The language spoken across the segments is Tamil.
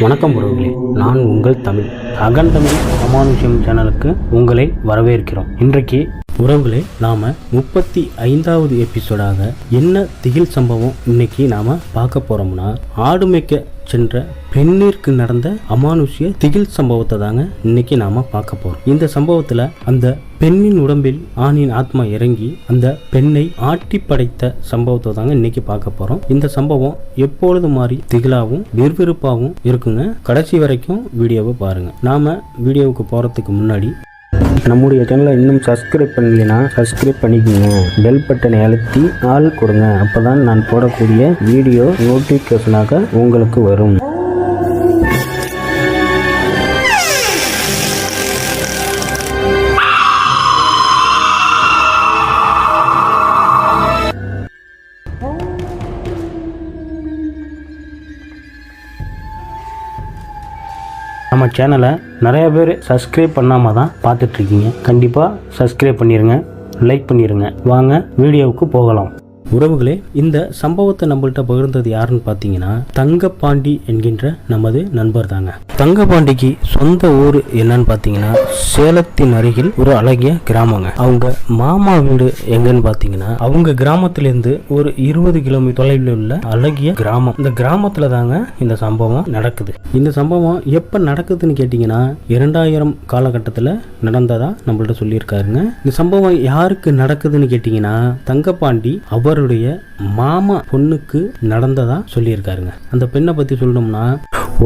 வணக்கம் உறவுகளே, நான் உங்கள் தமிழ் அகண்டமிழ் அமானுஷ்யம் சேனலுக்கு உங்களை வரவேற்கிறோம். இன்றைக்கு உறவுகளே, நாம 35வது எபிசோடாக என்ன திகில் சம்பவம் இன்னைக்கு நாம பார்க்க போறோம்னா, ஆடு மேய்க்க சென்ற பெண்ணிற்கு நடந்த அமானுஷ்ய திகில் சம்பவத்தை தாங்க இன்னைக்கு நாம பார்க்க போறோம். இந்த சம்பவத்துல அந்த பெண்ணின் உடம்பில் ஆணின் ஆத்மா இறங்கி அந்த பெண்ணை ஆட்டி படைத்த சம்பவத்தை தாங்க இன்னைக்கு பார்க்க போறோம். இந்த சம்பவம் எப்பொழுது மாதிரி திகிலாவும் விறுவிறுப்பாகவும் இருக்குங்க. கடைசி வரைக்கும் வீடியோவை பாருங்க. நாம வீடியோவுக்கு போறதுக்கு முன்னாடி நம்முடைய சேனலை இன்னும் சப்ஸ்கிரைப் பண்ணலைன்னா சப்ஸ்கிரைப் பண்ணிக்கோங்க. பெல் பட்டனை அழுத்தி ஆள் கொடுங்க. அப்பதான் நான் போடக்கூடிய வீடியோ நோட்டிஃபிகேஷனாக உங்களுக்கு வரும். நம்ம சேனலை நிறைய பேர் சப்ஸ்கிரைப் பண்ணாமல் தான் பார்த்துட்ருக்கீங்க. கண்டிப்பாக சப்ஸ்கிரைப் பண்ணிடுங்க, லைக் பண்ணிடுங்க. வாங்க வீடியோவுக்கு போகலாம். உறவுகளே, இந்த சம்பவத்தை நம்மள்கிட்ட பகிர்ந்தது யாருன்னு பார்த்தீங்கன்னா, தங்கப்பாண்டி என்கின்ற நமது நண்பர் தாங்க. தங்கப்பாண்டிக்கு சொந்த ஊர் என்னன்னு பார்த்தீங்கன்னா, சேலத்தின் அருகில் ஒரு அழகிய கிராமங்க. அவங்க மாமா வீடு எங்கன்னு பார்த்தீங்கன்னா, அவங்க கிராமத்திலேருந்து ஒரு 20 கிலோமீட்டர் தொலைவில் உள்ள அழகிய கிராமம். இந்த கிராமத்தில் தாங்க இந்த சம்பவம் நடக்குது. இந்த சம்பவம் எப்போ நடக்குதுன்னு கேட்டிங்கன்னா, 2000 காலகட்டத்தில் நடந்ததா நம்மள்ட்ட சொல்லியிருக்காருங்க. இந்த சம்பவம் யாருக்கு நடக்குதுன்னு கேட்டிங்கன்னா, தங்கப்பாண்டி அவருடைய மாமா பொண்ணுக்கு நடந்ததா சொல்லியிருக்காருங்க. அந்த பெண்ணை பற்றி சொல்லணும்னா,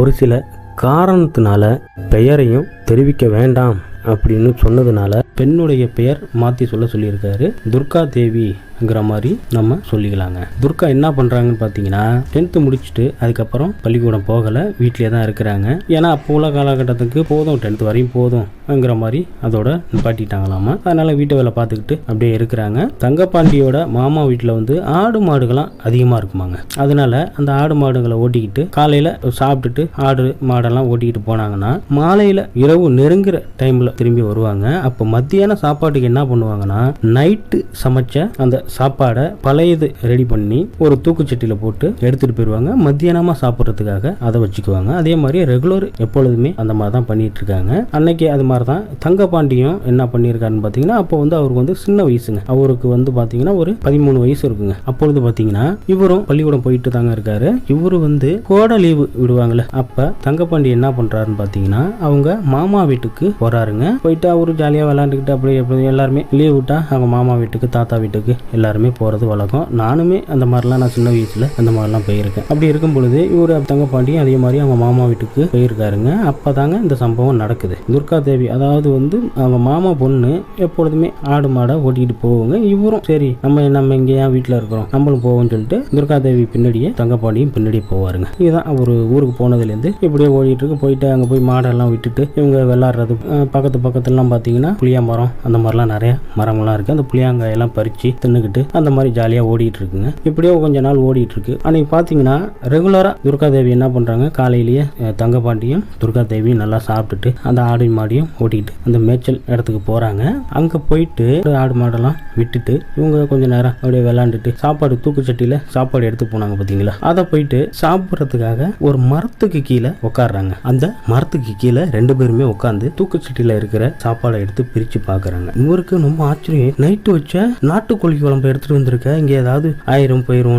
ஒரு சில காரணத்தினால பெயரையும் தெரிவிக்க வேண்டாம் அப்படின்னு சொன்னதுனால பெண்ணுடைய பெயர் மாற்றி சொல்லியிருக்காரு. துர்கா தேவிங்கிற மாதிரி நம்ம சொல்லிக்கலாங்க. துர்கா என்ன பண்ணுறாங்கன்னு பார்த்தீங்கன்னா, 10th முடிச்சுட்டு அதுக்கப்புறம் பள்ளிக்கூடம் போகலை, வீட்டிலே தான் இருக்கிறாங்க. ஏன்னா அப்போ உள்ள காலகட்டத்துக்கு போதும், 10th வரையும் போதும்ங்கிற மாதிரி அதோட நிப்பாட்டிட்டாங்களாமா. அதனால வீட்டை வேலை பார்த்துக்கிட்டு அப்படியே இருக்கிறாங்க. தங்கப்பாண்டியோட மாமா வீட்டில் வந்து ஆடு மாடுகள்லாம் அதிகமாக இருக்குமாங்க. அதனால அந்த ஆடு மாடுகளை ஓட்டிக்கிட்டு காலையில் சாப்பிட்டுட்டு ஆடு மாடெல்லாம் ஓட்டிக்கிட்டு போனாங்கன்னா, மாலையில் இரவு நெருங்குற டைமில் திரும்பி வருவாங்க. அப்போ மத்தியான சாப்பாட்டுக்கு என்ன பண்ணுவாங்கன்னா, நைட்டு சமைச்ச அந்த சாப்பாடை பழையது ரெடி பண்ணி ஒரு தூக்குச்சட்டியில் போட்டு எடுத்துட்டு போயிடுவாங்க. மத்தியானமா சாப்பிட்றதுக்காக அதை வச்சுக்குவாங்க. அதே மாதிரி ரெகுலர் எப்பொழுதுமே அந்த மாதிரி தான் பண்ணிட்டு இருக்காங்க. அன்னைக்கு அது மாதிரி தான் தங்கப்பாண்டியும் என்ன பண்ணியிருக்காருன்னு பார்த்தீங்கன்னா, அப்போ வந்து அவருக்கு வந்து சின்ன வயசுங்க. அவருக்கு வந்து பார்த்தீங்கன்னா ஒரு 13 வயசு இருக்குங்க. அப்பொழுது பார்த்தீங்கன்னா இவரும் பள்ளிக்கூடம் போயிட்டு தாங்க இருக்காரு. இவரு வந்து கோடை லீவு விடுவாங்கல்ல, அப்ப தங்கப்பாண்டி என்ன பண்றாருன்னு பார்த்தீங்கன்னா, அவங்க மாமா வீட்டுக்கு போறாருங்க. போயிட்டு அவரு ஜாலியாக விளையாண்டுக்கிட்டு அப்படியே எல்லாருமே லீவ் விட்டா அவங்க மாமா வீட்டுக்கு தாத்தா வீட்டுக்கு எல்லாருமே போறது வழக்கம். நானுமே அந்த மாதிரிலாம் நான் சின்ன வயசுல அந்த மாதிரிலாம் போயிருக்கேன். அப்படி இருக்கும் பொழுது இவரு தங்கப்பாண்டியும் அதே மாதிரி அவங்க மாமா வீட்டுக்கு போயிருக்காருங்க. அப்பதாங்க இந்த சம்பவம் நடக்குது. துர்கா தேவி, அதாவது வந்து அவங்க மாமா பொண்ணு எப்பொழுதுமே ஆடு மாடை ஓட்டிக்கிட்டு போவாங்க. இவரும் சரி நம்ம இங்கே ஏன் வீட்டில் இருக்கிறோம், நம்மளும் போவோம்னு சொல்லிட்டு துர்கா தேவி பின்னாடியே தங்கப்பாண்டியும் பின்னாடியே போவாருங்க. இதுதான் அவர் ஊருக்கு போனதுலேருந்து இப்படியே ஓடிட்டு இருக்கு. போயிட்டு அங்கே போய் மாடெல்லாம் விட்டுட்டு இவங்க விளாட்றது. பக்கத்துலாம் பார்த்தீங்கன்னா புளியா மரம் அந்த மாதிரிலாம் நிறைய மரங்கள்லாம் இருக்குது. அந்த புளியாங்காயெல்லாம் பறித்து தின்னுக்கிட்டு அந்த மாதிரி ஜாலியாக ஓடிட்டு இருக்குங்க. இப்படியோ கொஞ்ச நாள் ஓடிட்டு இருக்கு. அன்னைக்கு பார்த்தீங்கன்னா ரெகுலராக துர்கா தேவி என்ன பண்ணுறாங்க, காலையிலேயே தங்கப்பாண்டியும் துர்கா தேவியும் நல்லா சாப்பிட்டுட்டு அந்த ஆடு மாடியும் ஓட்டிக்கிட்டு அந்த மேய்ச்சல் இடத்துக்கு போகிறாங்க. அங்கே போயிட்டு ஆடு மாடெல்லாம் விட்டுட்டு இவங்க கொஞ்ச நேரம் அப்படியே விளாண்டுட்டு சாப்பாடு தூக்குச்சட்டியில் சாப்பாடு எடுத்து போனாங்க பார்த்தீங்களா, அதை போயிட்டு சாப்பிட்றதுக்காக ஒரு மரத்துக்கு கீழே உட்காடுறாங்க. அந்த மரத்துக்கு கீழே 2 பேருமே உட்காந்து தூக்குச்சட்டியில் இருக்கிற சாப்பாடை எடுத்து பிரிச்சு பாக்குறாங்க. இவருக்கு ரொம்ப ஆச்சரியம். நைட்டு வச்ச நாட்டுக்கோழி குழம்பு எடுத்துட்டு வந்திருக்க, இங்க ஏதாவது ஆயிரம் போயிரும்,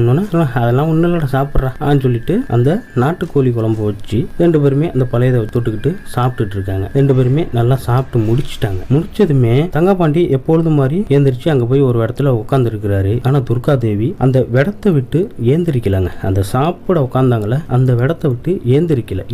அதெல்லாம் ஒண்ணு இல்ல சாப்பிட்றான்னு சொல்லிட்டு அந்த நாட்டுக்கோழி குழம்பு வச்சு 2 பேருமே அந்த பழையதை தொட்டுக்கிட்டு சாப்பிட்டுட்டு இருக்காங்க. 2 பேருமே நல்லா சாப்பிட்டு முடிச்சுட்டாங்க. முடிச்சதுமே தங்கப்பாண்டி எப்பொழுதும் மாதிரி ஏந்திரிச்சு அங்க போய் ஒரு இடத்துல உட்கார்ந்து இருக்கிறாரு. ஆனா துர்கா தேவி அந்த இடத்தை விட்டு ஏந்திரிக்கலங்க. அந்த சாப்பிட உட்கார்ந்தாங்கல்ல, அந்த இடத்தை விட்டு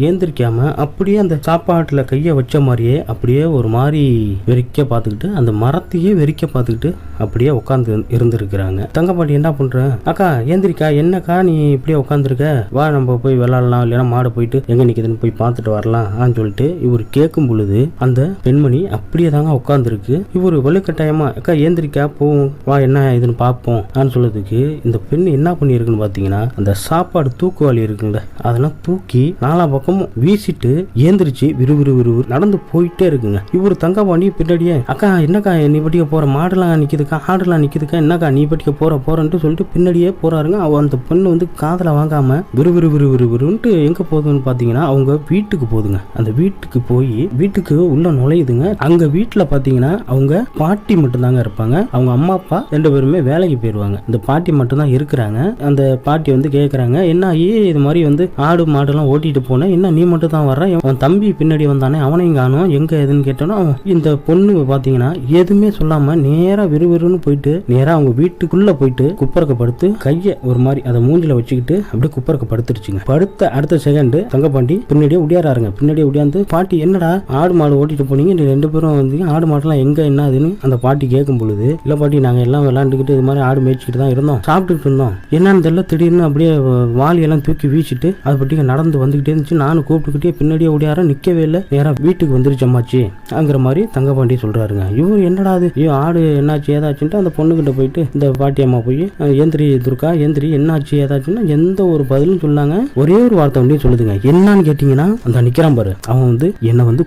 ஏந்திரிக்காம அப்படியே அந்த சாப்பாட்டுல கைய வச்ச மாதிரியே அப்படியே ஒரு மாதிரி வெறிக்க பார்த்துக்கிட்டு அந்த மரத்தையே வெறிக்க பார்த்துக்கிட்டு அப்படியே உட்காந்து இருந்திருக்கிறாங்க. தங்கப்பாண்டி என்ன பண்ற, அக்கா ஏந்திரிக்கா, என்னக்கா நீ இப்படியே உட்காந்துருக்க, வா நம்ம போய் விளாடலாம், இல்லைன்னா மாடை போயிட்டு எங்க நிக்குதுன்னு போய் பார்த்துட்டு வரலாம் சொல்லிட்டு இவர் கேட்கும் பொழுது அந்த பெண்மணி அப்படியே தாங்க உட்காந்துருக்கு. இவர் வலுக்கட்டாயமா அக்கா ஏந்திரிக்கா போவோம், வா என்ன இதுன்னு பார்ப்போம் சொல்றதுக்கு இந்த பெண் என்ன பண்ணிருக்குன்னு பாத்தீங்கன்னா, அந்த சாப்பாடு தூக்குவாளி இருக்குங்க, அதெல்லாம் தூக்கி நாலா பக்கமும் வீசிட்டு ஏந்திரிச்சு விறுவிறு நடந்து போயிட்டே இருக்குங்க. இவரு தங்கபாண்டி பின்னாடியே அக்கா என்னக்கா நீ பட்டிக்க போற, மாடுலாம் நிக்குதுக்கா, ஆடுலாம் நிக்குதுக்கா, என்னக்கா நீ பட்டிக்க போறன்ட்டு சொல்லிட்டு பின்னாடியே போறாருங்க. அந்த பொண்ணு வந்து காதல வாங்காம விறுவிறுன்ட்டு எங்க போகுதுன்னு பாத்தீங்கன்னா அவங்க வீட்டுக்கு போகுதுங்க. அந்த வீட்டுக்கு போய் வீட்டுக்கு உள்ள நுழையுதுங்க. அங்க வீட்டுல பாத்தீங்கன்னா அவங்க பாட்டி மட்டும் தாங்க இருப்பாங்க. அவங்க அம்மா அப்பா 2 பேருமே வேலைக்கு போயிருவாங்க. இந்த பாட்டி மட்டும் தான் இருக்கிறாங்க. அந்த பாட்டி வந்து கேக்குறாங்க, என்ன இது மாதிரி வந்து ஆடு மாடுலாம் ஓட்டிட்டு போனேன், என்ன நீ மட்டும் தான் வர்ற, அவன் தம்பி பின்னாடி வந்தானே அவனையும் காணும், எங்க எதுன்னு கேட்டோன்னா இந்த பொண்ணு பாத்தீங்கன்னா எதுவுமே சொல்லாம நேரா விறுவிறுன்னு போயிட்டு நேரா அவங்க வீட்டுக்குள்ள போயிட்டு குப்பரக்க படுத்து கைய ஒரு மாதிரி அதை மூஞ்சில வச்சுக்கிட்டு அப்படியே குப்பரக்க படுத்துருச்சுங்க. படுத்த அடுத்த செகண்ட் தங்கபாண்டி பின்னாடியே உடையாராருங்க. பின்னாடியே உடையாந்து பாட்டி என்னடா ஆடு மாடு ஓட்டிட்டு போனீங்க, நீ 2 பேரும் வந்தீங்க, ஆடு மாடுலாம் எங்க என்ன அதுன்னு அந்த பாட்டி கேட்கும் பொழுது, இல்ல பாட்டி நாங்க எல்லாம் விளையாண்டுக்கிட்டு இது மாதிரி ஆடு மேய்ச்சிக்கிட்டு தான் இருந்தோம், சாப்பிட்டுட்டு இருந்தோம், என்னன்னு தெரியல திடீர்னு அப்படியே வாளியெல்லாம் தூக்கி வீசிட்டு அது பட்டி நடந்து வந்துகிட்டே இருந்துச்சு, நானும் கூப்பிட்டுக்கிட்டே பின்னாடியே உடையார நிக்கவே இல்லை, நேரா வீட்டுக்கு வந்துருச்சம்மாச்சு அங்கிற மாதிரி தங்கபாண்டி சொல்றாருங்க. இவர் என்னடா அது, ஐயோ ஆடு என்னாச்சு ஏதாச்சுன்ட்டு அந்த பொண்ணுகிட்ட போயிட்டு இந்த பாட்டி அம்மா போய் ஏந்திரி துர்கா ஏந்திரி என்னாச்சு ஏதாச்சுன்னா எந்த ஒரு பதிலும் சொன்னாங்க. ஒரே ஒரு வார்த்தை ஒன்றே சொல்லுதுங்க, என்னன்னு கேட்டீங்கன்னா அந்த நிக்கிறான் பாரு அவன் வந்து என்ன வந்து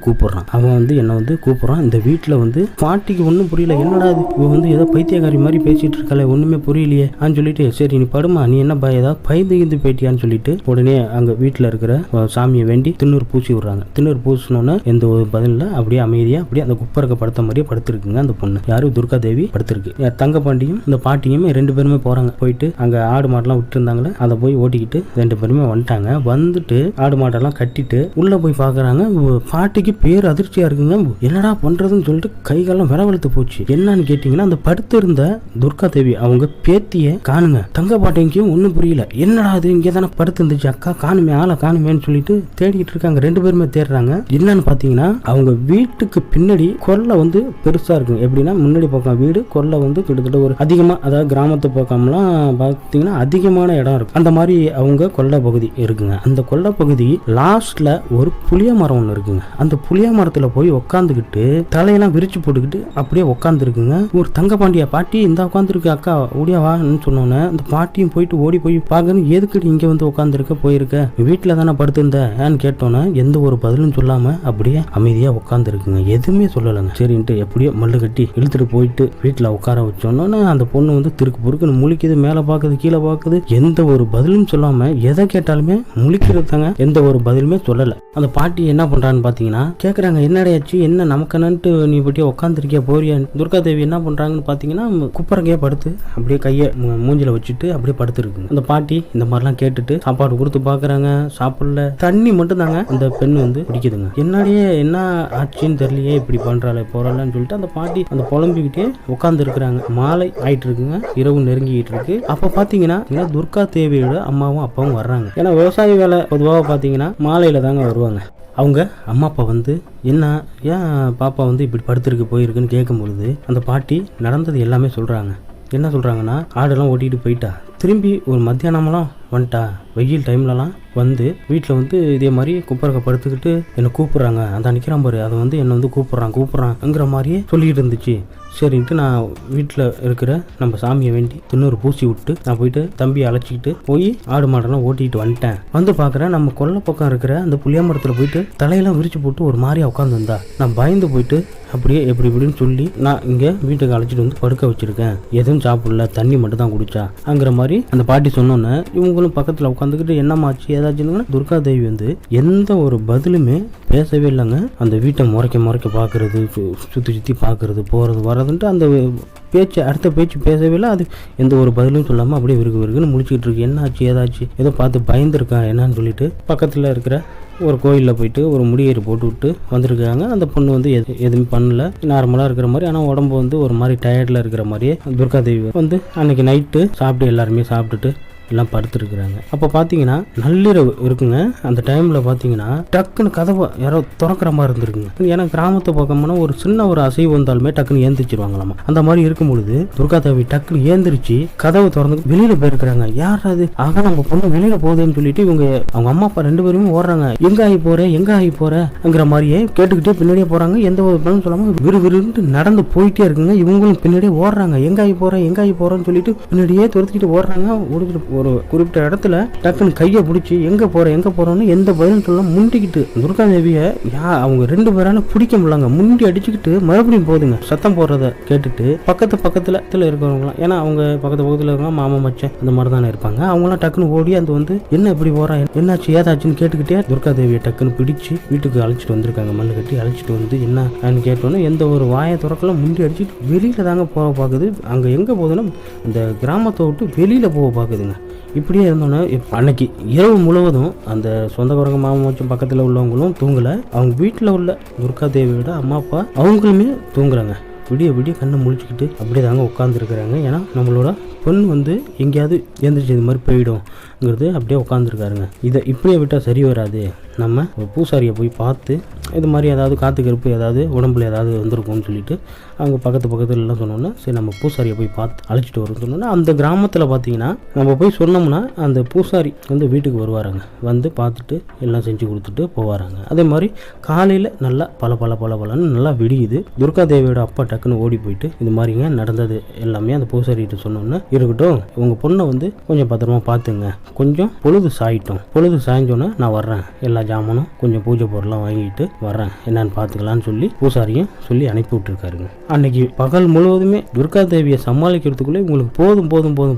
கூப்பிடுறான், இந்த வீட்டுல வந்து பாட்டிக்கு ஒன்னும் புரியல, என்னடா இது இவன் வந்து ஏதோ பைத்தியக்காரி மாதிரி பேசிட்டு இருக்கல ஒண்ணுமே புரியலையே சொல்லிட்டு சரி நீ படுமா, நீ என்ன ஏதாவது பயந்து போயிட்டியான்னு சொல்லிட்டு உடனே அங்க வீட்டுல இருக்கிற சாமியை வேண்டி திண்ணூறு பூசி விடுறாங்க. திண்ணூறு பூசினோன்னு எந்த ஒரு பதில் இல்ல, அப்படியே அமைதியா அப்படியே அந்த குப்பரக்க படுத்த மாதிரியே படுத்திருக்குங்க. அந்த பொண்ணு யாரு துர்கா தேவி படுத்திருக்கு. தங்கபாண்டியும் இந்த பாட்டியும் 2 பேருமே போறாங்க. போயிட்டு அங்க ஆடு மாடெல்லாம் விட்டு இருந்தாங்களே அதை போய் ஓட்டிக்கிட்டு 2 பேருமே வந்துட்டாங்க. வந்துட்டு ஆடு மாடெல்லாம் கட்டிட்டு உள்ள போய் பாக்குறாங்க. பாட்டிக்கு பேர் அதிர்ச்சியா இருக்குங்க. என்னடா பண்றதுன்னு சொல்லிட்டு கைகாலம் விரவழுத்து போச்சு. என்னன்னு கேட்டீங்கன்னா அந்த படுத்து இருந்த துர்கா தேவி அவங்க பேத்திய காணுங்க. தங்க பாட்டிக்கும் ஒன்னும் புரியல, என்னடா அது இங்கே தானே படுத்து இருந்துச்சு, அக்கா காணுமே ஆளை காணுமேன்னு சொல்லிட்டு தேடிக்கிட்டு இருக்காங்க. 2 பேருமே தேடுறாங்க. என்னன்னு பாத்தீங்கன்னா அவங்க வீட்டுக்கு பின்னாடி கொல்லை வந்து பெருசா இருக்கு. எப்படின்னா முன்னாடி பக்கம் வீடு, கொல்லை வந்து கிட்டத்தட்ட ஒரு அதிகமா, அதாவது கிராமத்து பக்கம்லாம் பாத்தீங்கன்னா அதிகமான இடம் இருக்கு. அந்த மாதிரி அவங்க கொல்லை பகுதி இருக்குங்க. அந்த கொல்லை பகுதி லாஸ்ட்ல ஒரு புளிய மரம் ஒண்ணு இருக்குங்க. அந்த புளிய மரத்துல போய் உட்காந்துக்கிட்டு தலையெல்லாம் விரிச்சு போட்டுக்கிட்டு அப்படியே உட்காந்து இருக்குங்க. ஒரு தங்கபாண்டியா பாட்டி இந்த உட்காந்துருக்கு, அக்கா ஓடியா வான்னு சொன்னோன்னே அந்த பாட்டியும் போயிட்டு ஓடி போய் பாக்கணும், எதுக்கு இங்க வந்து உட்காந்துருக்க, போயிருக்க வீட்டுல தானே படுத்திருந்தேன்னு கேட்டோன்னே எந்த ஒரு பதிலும் சொல்லாம அப்படியே அமைதியா உட்காந்து இருக்குங்க. எதுவுமே சொல்லலைங்க. சரின்ட்டு எப்படியோ மல்லு கட்டி இழுத்துட்டு போயிட்டு வீட்டுல உட்கார வச்சோன்னே அந்த பொண்ணு வந்து திருக்கு பொறுக்குன்னு முழிக்குது, மேல பாக்குது கீழே பாக்குது, எந்த ஒரு பதிலும் சொல்லாம எதை கேட்டாலுமே முழிக்கிறது தாங்க, எந்த ஒரு பதிலுமே சொல்லல. அந்த பாட்டி என்ன பண்றான்னு பாத்தீங்கன்னா கேக்குறாங்க, என்னடையாச்சு என்ன நமக்கனன்ட்டு நீ பட்டியா உட்காந்துருக்கியா போறியா. துர்கா தேவி என்ன பண்றாங்கன்னு பாத்தீங்கன்னா குப்பரக்கையா படுத்து அப்படியே கைய மூஞ்சில வச்சுட்டு அப்படியே படுத்துருக்கு. அந்த பாட்டி இந்த மாதிரிலாம் கேட்டுட்டு சாப்பாடு கொடுத்து பாக்குறாங்க, சாப்பிடல, தண்ணி மட்டும் தாங்க அந்த பெண் வந்து குடிக்குதுங்க. என்னடியே என்ன ஆச்சுன்னு தெரியலையே, இப்படி பண்றாளே போறாளன்னு சொல்லிட்டு அந்த பாட்டி அந்த புலம்பிக்கிட்டே உட்கார்ந்து இருக்கிறாங்க. மாலை ஆயிட்டு இருக்குங்க, இரவு நெருங்கிட்டு இருக்கு. அப்ப பாத்தீங்கன்னா துர்கா தேவியோட அம்மாவும் அப்பாவும் வர்றாங்க. ஏன்னா விவசாய வேலை பொதுவாக பாத்தீங்கன்னா மாலையில தாங்க வருவாங்க. அவங்க அம்மா அப்பா வந்து என்ன ஏன் பாப்பா வந்து இப்படி படுத்திருக்கு போயிருக்குன்னு கேட்கும் பொழுது அந்த பாட்டி நடந்தது எல்லாமே சொல்றாங்க. என்ன சொல்றாங்கன்னா, ஆடெல்லாம் ஓட்டிட்டு போயிட்டா, திரும்பி ஒரு மத்தியானமெல்லாம் வந்துட்டா, வெயில் டைம்லலாம் வந்து வீட்டில் வந்து இதே மாதிரி குப்பரக்க படுத்துக்கிட்டு என்னை கூப்பிட்றாங்க, அந்த நிற்கிறான் பாரு அதை வந்து என்னை வந்து கூப்பிட்றாங்கிற மாதிரியே சொல்லிக்கிட்டு இருந்துச்சு. சரின்ட்டு நான் வீட்டில் இருக்கிற நம்ம சாமியை வேண்டி திண்ணூறு பூசி விட்டு நான் போயிட்டு தம்பியை அழைச்சிக்கிட்டு போய் ஆடு மாடெல்லாம் ஓட்டிகிட்டு வந்துட்டேன். வந்து பார்க்குறேன் நம்ம கொல்லை பக்கம் இருக்கிற அந்த புளிய மரத்தில் போயிட்டு தலையெல்லாம் விரிச்சு போட்டு ஒரு மாதிரியா உட்காந்து வந்தா. நான் பயந்து போயிட்டு அப்படியே எப்படி இப்படின்னு சொல்லி நான் இங்கே வீட்டுக்கு அழைச்சிட்டு வந்து படுக்க வச்சிருக்கேன், எதுவும் சாப்பிடல, தண்ணி மட்டும் தான் குடிச்சாங்கிற மாதிரி அந்த பாட்டி சொன்னோன்னே இவங்களும் பக்கத்தில் உட்காந்துக்கிட்டு என்னமாச்சு ஏதாச்சுன்னா துர்கா தேவி வந்து எந்த ஒரு பதிலுமே பேசவே இல்லைங்க. அந்த வீட்டை முறைக்க பார்க்கறது, சுற்றி பார்க்கறது, போகிறது வர்றதுன்ட்டு அந்த பேச்சு அடுத்த பேச்சு பேசவே இல்லை. அது எந்த ஒரு பதிலும் சொல்லாமல் அப்படியே விருக்குன்னு முடிச்சுக்கிட்டு இருக்கு. என்ன ஆச்சு ஏதாச்சு ஏதோ பார்த்து பயந்துருக்கான் என்னன்னு சொல்லிட்டு பக்கத்தில் இருக்கிற ஒரு கோயிலில் போயிட்டு ஒரு முடியேறி போட்டு விட்டு வந்திருக்காங்க. அந்த பொண்ணு வந்து எதுவுமே பண்ணல, நார்மலாக இருக்கிற மாதிரி. ஆனால் உடம்பு வந்து ஒரு மாதிரி டயர்டில் இருக்கிற மாதிரியே துர்கா தேவி வந்து அன்னைக்கு நைட்டு சாப்பிட்டு எல்லாருமே சாப்பிட்டுட்டு எல்லாம் படுத்துருக்குறாங்க. அப்போ பார்த்தீங்கன்னா நள்ளிரவு இருக்குங்க. அந்த டைமில் பார்த்தீங்கன்னா டக்குன்னு கதவை யாரோ திறக்கிற மாதிரி இருந்திருக்குங்க. ஏன்னா கிராமத்தை பார்க்கணும்னா ஒரு சின்ன ஒரு அசைவு வந்தாலுமே டக்குன்னு ஏந்திரிச்சிருவாங்களாமா. அந்த மாதிரி இருக்கும் பொழுது துர்கா தேவி டக்குன்னு ஏந்திரிச்சு கதவை திறந்து வெளியில போயிருக்கிறாங்க. யார் அது, ஆக நம்ம பொண்ணு வெளியில போகுதுன்னு சொல்லிட்டு இவங்க அவங்க அம்மா அப்பா 2 பேருமே ஓடுறாங்க. எங்க ஆகி போறங்கிற மாதிரியே கேட்டுக்கிட்டே பின்னாடியே போறாங்க. எந்த ஒரு பலனும் சொல்லாம விறுவிறுன்ட்டு நடந்து போயிட்டே இருக்குங்க. இவங்களும் பின்னாடியே ஓடுறாங்க. எங்க ஆகி போறேன்னு சொல்லிட்டு பின்னாடியே துரத்திக்கிட்டு ஓடுறாங்க. ஓடிக்கிட்டு ஒரு குறிப்பிட்ட இடத்துல டக்குன்னு கையை பிடிச்சி எங்க போறோம்னு எந்த பதிலும் சொல்ல முண்டிக்கிட்டு துர்காதேவியை அவங்க 2 பேரான பிடிக்க முடியலங்க. முண்டி அடிச்சுக்கிட்டு மறுபடியும் போகுதுங்க. சத்தம் போடுறத கேட்டுட்டு பக்கத்துல இருக்கிறவங்களாம், ஏன்னா அவங்க பக்கத்துல இருக்கவங்க மாமா மச்சன் அந்த மாதிரி தானே இருப்பாங்க, அவங்களாம் டக்குன்னு ஓடி அந்த வந்து என்ன இப்படி போறா, என்னாச்சு ஏதாச்சுன்னு கேட்டுக்கிட்டே துர்காதேவியை டக்குன்னு பிடிச்சி வீட்டுக்கு அழைச்சிட்டு வந்திருக்காங்க. மல்லு கட்டி அழைச்சிட்டு வந்து என்ன கேட்டோன்னே எந்த ஒரு வாயை துறக்கெல்லாம் முண்டி அடிச்சுட்டு வெளியில தாங்க போக பார்க்குது. அங்க எங்க போகுதுன்னா இந்த கிராமத்தை விட்டு வெளியில போக பார்க்குதுங்க. இப்படியே இருந்தோன்னே அன்னைக்கு இரவு முழுவதும் அந்த சொந்தக்காரங்க மாமா மச்சம் பக்கத்தில் உள்ளவங்களும் தூங்கலை. அவங்க வீட்டில் உள்ள துர்காதேவியோட அம்மா அப்பா அவங்களுமே தூங்குறாங்க. விடிய கண்ணை முழிச்சுக்கிட்டு அப்படியே தாங்க உட்காந்துருக்குறாங்க. ஏன்னா நம்மளோட பொண்ணு வந்து எங்கேயாவது எழுந்திரிச்சு இது மாதிரி போயிடும்ங்கிறது அப்படியே உட்காந்துருக்காருங்க. இதை இப்படியே விட்டால் சரி வராது, நம்ம ஒரு பூசாரியை போய் பார்த்து இது மாதிரி ஏதாவது காற்று கருப்பு ஏதாவது உடம்புல ஏதாவது வந்திருக்கும்னு சொல்லிட்டு அவங்க பக்கத்துலலாம் சொன்னோன்னா சரி நம்ம பூசாரியை போய் பார்த்து அழைச்சிட்டு வரோம்னு சொன்னோன்னா அந்த கிராமத்தில் பார்த்தீங்கன்னா நம்ம போய் சொன்னோம்னா அந்த பூசாரி வந்து வீட்டுக்கு வருவாராங்க. வந்து பார்த்துட்டு எல்லாம் செஞ்சு கொடுத்துட்டு போவாராங்க. அதே மாதிரி காலையில் நல்லா பலன்னு நல்லா விடியுது. துர்காதேவியோட அப்பா டக்குன்னு ஓடி போயிட்டு இது மாதிரிங்க நடந்தது எல்லாமே அந்த பூசாரிகிட்ட சொன்னோன்னா, இருக்கட்டும் உங்கள் பொண்ணை வந்து கொஞ்சம் பத்திரமா பார்த்துங்க, கொஞ்சம் பொழுது சாய்ஞ்சோன்னே நான் வர்றேன், எல்லா ஜாமானும் கொஞ்சம் பூஜை பொருள்லாம் வாங்கிட்டு வர்றேன், என்னன்னு பார்த்துக்கலான்னு சொல்லி பூசாரியும் சொல்லி அனுப்பி விட்டுருக்காருங்க. அன்னைக்கு பகல் முழுவதுமே துர்காதேவியை சமாளிக்கிறதுக்குள்ளே உங்களுக்கு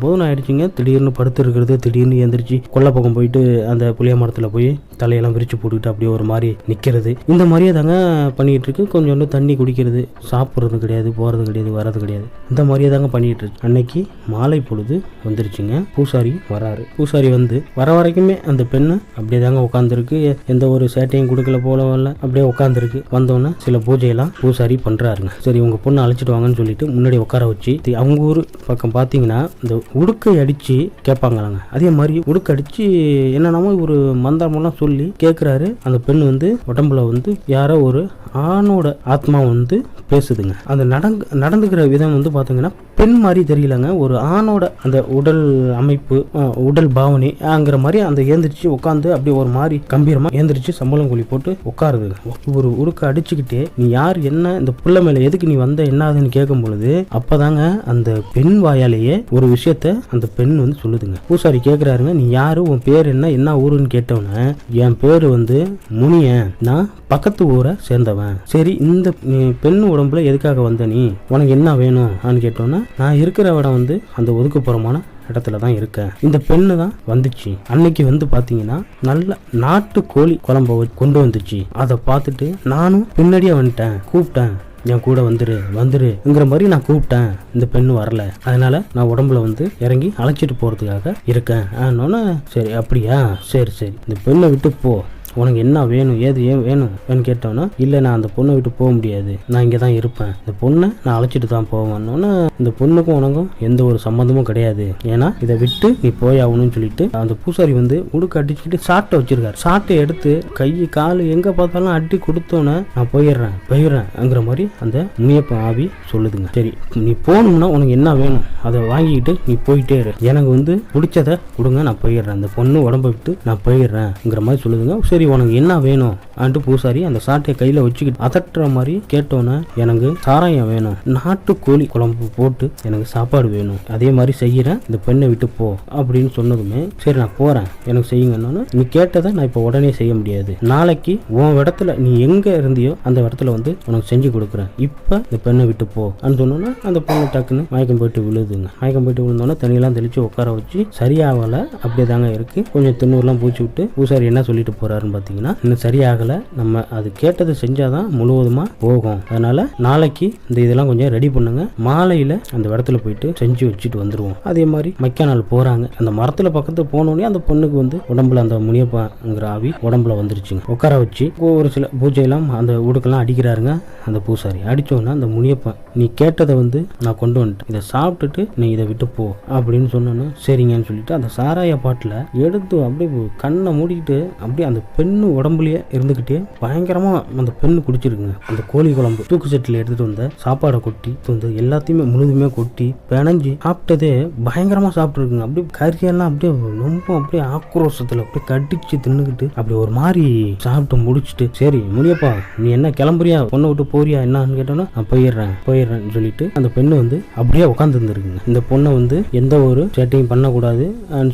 போதும் ஆயிடுச்சுங்க. திடீர்னு படுத்து இருக்கிறது, திடீர்னு எந்திரிச்சு கொல்லை பக்கம் போயிட்டு அந்த புளிய மரத்தில் போய் தலையெல்லாம் விரிச்சு போட்டுக்கிட்டு அப்படியே ஒரு மாதிரி நிற்கிறது, இந்த மாதிரியே தாங்க பண்ணிட்டு இருக்கு. கொஞ்சோண்டு தண்ணி குடிக்கிறது, சாப்பிட்றது கிடையாது, போகிறது கிடையாது, வர்றது கிடையாது, இந்த மாதிரியே தாங்க பண்ணிட்டு இருக்கு. அன்னைக்கு மாலை பொழுது வந்துருச்சுங்க. பூசாரி வராரு. பூசாரி வந்து வர வரைக்குமே அந்த பெண்ணு அப்படியே தாங்க உட்காந்துருக்கு. எந்த ஒரு சேட்டையும் கொடுக்கல போல வரல, அப்படியே உட்காந்துருக்கு. வந்தோன்னே சில பூஜையெல்லாம் பூசாரி பண்றாருங்க. சரி உங்க பொண்ணு அழைச்சிட்டு வாங்கன்னு சொல்லிட்டு முன்னாடி உட்கார வச்சு அவங்க ஊர் பக்கம் பார்த்தீங்கன்னா இந்த உடுக்கை அடிச்சு கேட்பாங்களாங்க. அதே மாதிரி உடுக்கை அடிச்சு என்னென்னமோ ஒரு மந்திரமெல்லாம் சொல்லி கேட்குறாரு. அந்த பெண் வந்து உடம்புல வந்து யாரோ ஒரு ஆணோட ஆத்மா வந்து பேசுதுங்க. அந்த நடந்துக்கிற விதம் வந்து பார்த்தீங்கன்னா பெண் மாதிரி தெரியலங்க, ஒரு ஆணோட அந்த உடல் அமைப்பு உடல் பாவனை ஆங்கிற மாதிரி அந்த ஏந்திரிச்சு உட்காந்து அப்படியே ஒரு மாதிரி கம்பீரமா ஏந்திரிச்சு சம்பளம் கூலி போட்டு உட்காருது. ஒரு உடுக்க அடிச்சுக்கிட்டே நீ யார், என்ன இந்த புள்ள மேல எதுக்கு நீ வந்த, என்ன ஆகுதுன்னு கேட்கும் பொழுது அப்பதாங்க அந்த பெண் வாயாலேயே ஒரு விஷயத்த அந்த பெண் வந்து சொல்லுதுங்க. பூசாரி கேட்கிறாருங்க, நீ யாரு, உன் பேர் என்ன ஊருன்னு கேட்டவன, என் பேரு வந்து முனியன், நான் பக்கத்து ஊரை சேர்ந்தவன். சரி இந்த பெண் உடம்புல எதுக்காக வந்த, நீ உனக்கு என்ன வேணும் கேட்டோன்னா, நான் இருக்கிற இடம் வந்து அந்த ஒதுக்குப்புறமான இடத்துல தான் இருக்கேன். இந்த பெண்ணு தான் வந்துச்சு. அன்னைக்கு வந்து பாத்தீங்கன்னா நல்ல நாட்டு கோழி குழம்ப கொண்டு வந்துச்சு. அதை பார்த்துட்டு நானும் பின்னாடியே வந்துட்டேன், கூப்பிட்டேன், என் கூட வந்துருங்கிற மாதிரி நான் கூப்பிட்டேன். இந்த பெண்ணு வரல, அதனால நான் உடம்புல வந்து இறங்கி அழைச்சிட்டு போறதுக்காக இருக்கேன். சரி அப்படியா, சரி இந்த பெண்ணை விட்டு போ, உனக்கு என்ன வேணும், ஏன் வேணும் கேட்டோன்னா, இல்லை நான் அந்த பொண்ணை விட்டு போக முடியாது, நான் இங்கே தான் இருப்பேன், இந்த பொண்ணை நான் அழைச்சிட்டு தான் போவேன்னொன்னா, இந்த பொண்ணுக்கும் உனக்கும் எந்த ஒரு சம்மந்தமும் கிடையாது, ஏன்னா இதை விட்டு நீ போயாகணும்னு சொல்லிட்டு அந்த பூசாரி வந்து உடுக்க அடிச்சுக்கிட்டு சாட்டை வச்சிருக்காரு. சாட்டை எடுத்து கை கால் எங்கே பார்த்தாலும் அடி கொடுத்தோன்னே நான் போயிடுறேன்ங்கிற மாதிரி அந்த முனியப்ப ஆவி சொல்லுதுங்க. சரி நீ போகணும்னா உனக்கு என்ன வேணும் அதை வாங்கிக்கிட்டு நீ போயிட்டே இரு, எனக்கு வந்து பிடிச்சதை கொடுங்க, நான் போயிடுறேன், அந்த பொண்ணு உடம்பை விட்டு நான் போயிடுறேங்கிற மாதிரி சொல்லுதுங்க. சரி உனக்கு என்ன வேணும் அண்டு பூசாரி அந்த சாட்டையை கையில வச்சுக்கிட்டு அதட்டுற மாதிரி கேட்டோன்னே, எனக்கு சாராயம் வேணும், நாட்டுக்கோழி குழம்பு போட்டு எனக்கு சாப்பாடு வேணும், அதே மாதிரி செய்யறேன், இந்த பெண்ணை விட்டு போ அப்படின்னு சொன்னதுமே, சரி நான் போறேன், எனக்கு செய்யுங்கன்னா, நீ கேட்டதை நான் இப்போ உடனே செய்ய முடியாது, நாளைக்கு உன் இடத்துல நீ எங்க இருந்தியோ அந்த இடத்துல வந்து உனக்கு செஞ்சு கொடுக்குறேன், இப்ப இந்த பெண்ணை விட்டு போ அப்படின்னு சொன்னோன்னா அந்த பொண்ணு டக்குன்னு மயக்கம் போயிட்டு விழுதுங்க. மயக்கம் போயிட்டு விழுந்தோன்னா தண்ணியெல்லாம் தெளிச்சு உட்கார வச்சு சரியாகல, அப்படியே தாங்க இருக்கு. கொஞ்சம் திண்ணூர்லாம் பூச்சி விட்டு பூசாரி என்ன சொல்லிட்டு போறாருன்னு பார்த்தீங்கன்னா, இன்னும் சரியாகல, நம்ம அது கேட்டதை செஞ்சாதான் முழுவதுமா போகும், அதனால நாளைக்கு இந்த இதெல்லாம் கொஞ்சம் ரெடி பண்ணுங்க, மாலையில அந்த இடத்துல போயிட்டு செஞ்சு வச்சுட்டு வந்துருவோம். அதே மாதிரி மைக்கா நாள் போறாங்க. அந்த மரத்துல பக்கத்துல போனோடனே அந்த பொண்ணுக்கு வந்து உடம்புல அந்த முனியப்பாங்கிற ஆவி உடம்புல வந்துருச்சுங்க. உட்கார வச்சு ஒரு சில பூஜையெல்லாம் அந்த உடுக்கெல்லாம் அடிக்கிறாருங்க அந்த பூசாரி. அடிச்சோன்னா அந்த முனியப்பா, நீ கேட்டதை வந்து நான் கொண்டு வந்துட்டேன், இதை சாப்பிட்டுட்டு நீ இதை விட்டு போ அப்படின்னு சொன்னோன்னா சரிங்கன்னு சொல்லிட்டு அந்த சாராய பாட்டில் எடுத்து அப்படியே கண்ணை மூடிக்கிட்டு அப்படியே அந்த பெண்ணு உடம்புலயே இருந்துகிட்டே பயங்கரமா அந்த பெண்ணு குடிச்சிருக்குங்க. அந்த கோழி குழம்பு தூக்கு செட்டில் எடுத்துட்டு வந்த சாப்பாடை கொட்டி வந்து எல்லாத்தையுமே முழுதுமே கொட்டி பிணைஞ்சு சாப்பிட்டதே பயங்கரமா சாப்பிட்டுருக்குங்க. அப்படியே கறியெல்லாம் அப்படியே ரொம்ப அப்படியே ஆக்ரோஷத்துல அப்படியே கடிச்சு தின்னுக்கிட்டு அப்படி ஒரு மாதிரி சாப்பிட்டு முடிச்சுட்டு, சரி முனியப்பா நீ என்ன கிளம்புறியா, பொண்ணை விட்டு போறியா என்னன்னு கேட்டோன்னா நான் போயிடுறேன்னு சொல்லிட்டு அந்த பெண்ணு வந்து அப்படியே உட்காந்து இருந்துருக்குங்க. இந்த பொண்ணை வந்து எந்த ஒரு சேட்டையும் பண்ணக்கூடாது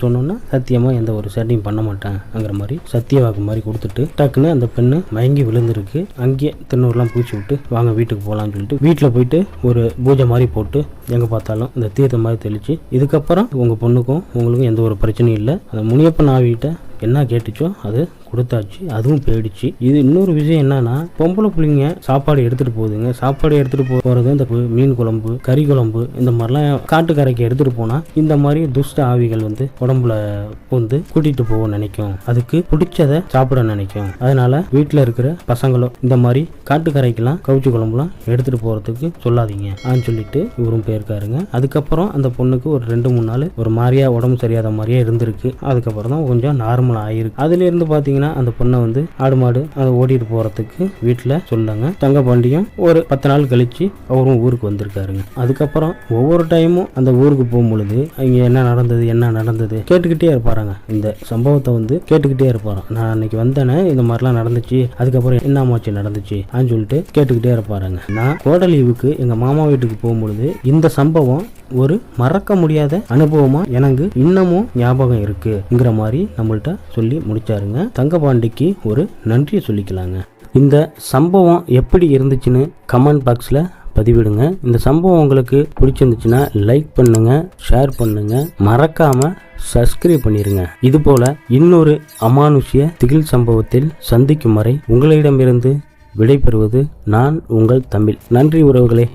சொன்னோன்னா சத்தியமா எந்த ஒரு சேட்டையும் பண்ண மாட்டேங்கிற மாதிரி சத்திய வாக்கு மாதிரி கொடுத்துட்டு டக்குன்னு அந்த பெண்ணு மயங்கி விழுந்திருக்கு. அங்கேயே திருநூறுலாம் பூச்சி விட்டு வாங்க வீட்டுக்கு போகலான்னு சொல்லிட்டு வீட்டில் போயிட்டு ஒரு பூஜை மாதிரி போட்டு எங்கே பார்த்தாலும் இந்த தீர்த்த மாதிரி தெளிச்சு, இதுக்கப்புறம் உங்கள் பொண்ணுக்கும் உங்களுக்கும் எந்த ஒரு பிரச்சனையும் இல்லை, அந்த முனியப்பன் ஆவிட்ட என்ன கேட்டுச்சோ அது கொடுத்தாச்சு, அதுவும் போயிடுச்சு. இது இன்னொரு விஷயம் என்னன்னா, பொம்பளை பிள்ளைங்க சாப்பாடு எடுத்துட்டு போகுதுங்க. சாப்பாடு எடுத்துட்டு போறது இந்த மீன் குழம்பு கறி குழம்பு இந்த மாதிரிலாம் காட்டுக்கரைக்கு எடுத்துட்டு போனா இந்த மாதிரி துஷ்ட ஆவிகள் வந்து உடம்புல வந்து கூட்டிட்டு போக நினைக்கும், அதுக்கு பிடிச்சதை சாப்பிட நினைக்கும். அதனால வீட்டுல இருக்கிற பசங்களும் இந்த மாதிரி காட்டுக்கரைக்கெல்லாம் கவுச்சி குழம்புலாம் எடுத்துட்டு போறதுக்கு சொல்லாதீங்க சொல்லிட்டு இவரும் போயிருக்காருங்க. அதுக்கப்புறம் அந்த பொண்ணுக்கு ஒரு 2-3 நாள் ஒரு மாதிரியா உடம்பு சரியாத மாதிரியே இருந்திருக்கு. அதுக்கப்புறம் தான் கொஞ்சம் நார்மல் ஆயிருக்கு. அதுல இருந்து பாத்தீங்கன்னா அந்த பொண்ணை வந்து ஆடு மாடு அதை ஓடிட்டு போறதுக்கு வீட்டுல சொல்லுங்க. தங்கபாண்டியும் ஒரு 10 நாள் கழிச்சு அவரும் ஊருக்கு வந்திருக்காருங்க. அதுக்கப்புறம் ஒவ்வொரு டைமும் அந்த ஊருக்கு போகும்பொழுது இங்க என்ன நடந்தது கேட்டுக்கிட்டே இருப்பாருங்க. இந்த சம்பவத்தை வந்து கேட்டுக்கிட்டே இருப்பாரு. நான் அன்னைக்கு வந்தேனே இந்த மாதிரிலாம் நடந்துச்சு, அதுக்கப்புறம் என்னமாச்சு நடந்துச்சு சொல்லிட்டு கேட்டுக்கிட்டே இருப்பாருங்க. நான் கோடை லீவுக்கு எங்க மாமா வீட்டுக்கு போகும்பொழுது இந்த சம்பவம் ஒரு மறக்க முடியாத அனுபவமா எனக்கு இன்னமும் ஞாபகம் இருக்குங்கிற மாதிரி நம்மள்ட்ட சொல்லி முடிச்சாருங்க. தங்கபாண்டிக்கு ஒரு நன்றியை சொல்லிக்கலாங்க. இந்த சம்பவம் எப்படி இருந்துச்சுன்னு கமெண்ட் பாக்ஸில் பதிவிடுங்க. இந்த சம்பவம் உங்களுக்கு பிடிச்சிருந்துச்சுன்னா லைக் பண்ணுங்க, ஷேர் பண்ணுங்க, மறக்காம சப்ஸ்கிரைப் பண்ணிருங்க. இது போல இன்னொரு அமானுஷ்ய திகில் சம்பவத்தில் சந்திக்கும் வரை உங்களிடமிருந்து விடைபெறுவது நான் உங்கள் தமிழ். நன்றி உறவுகளே.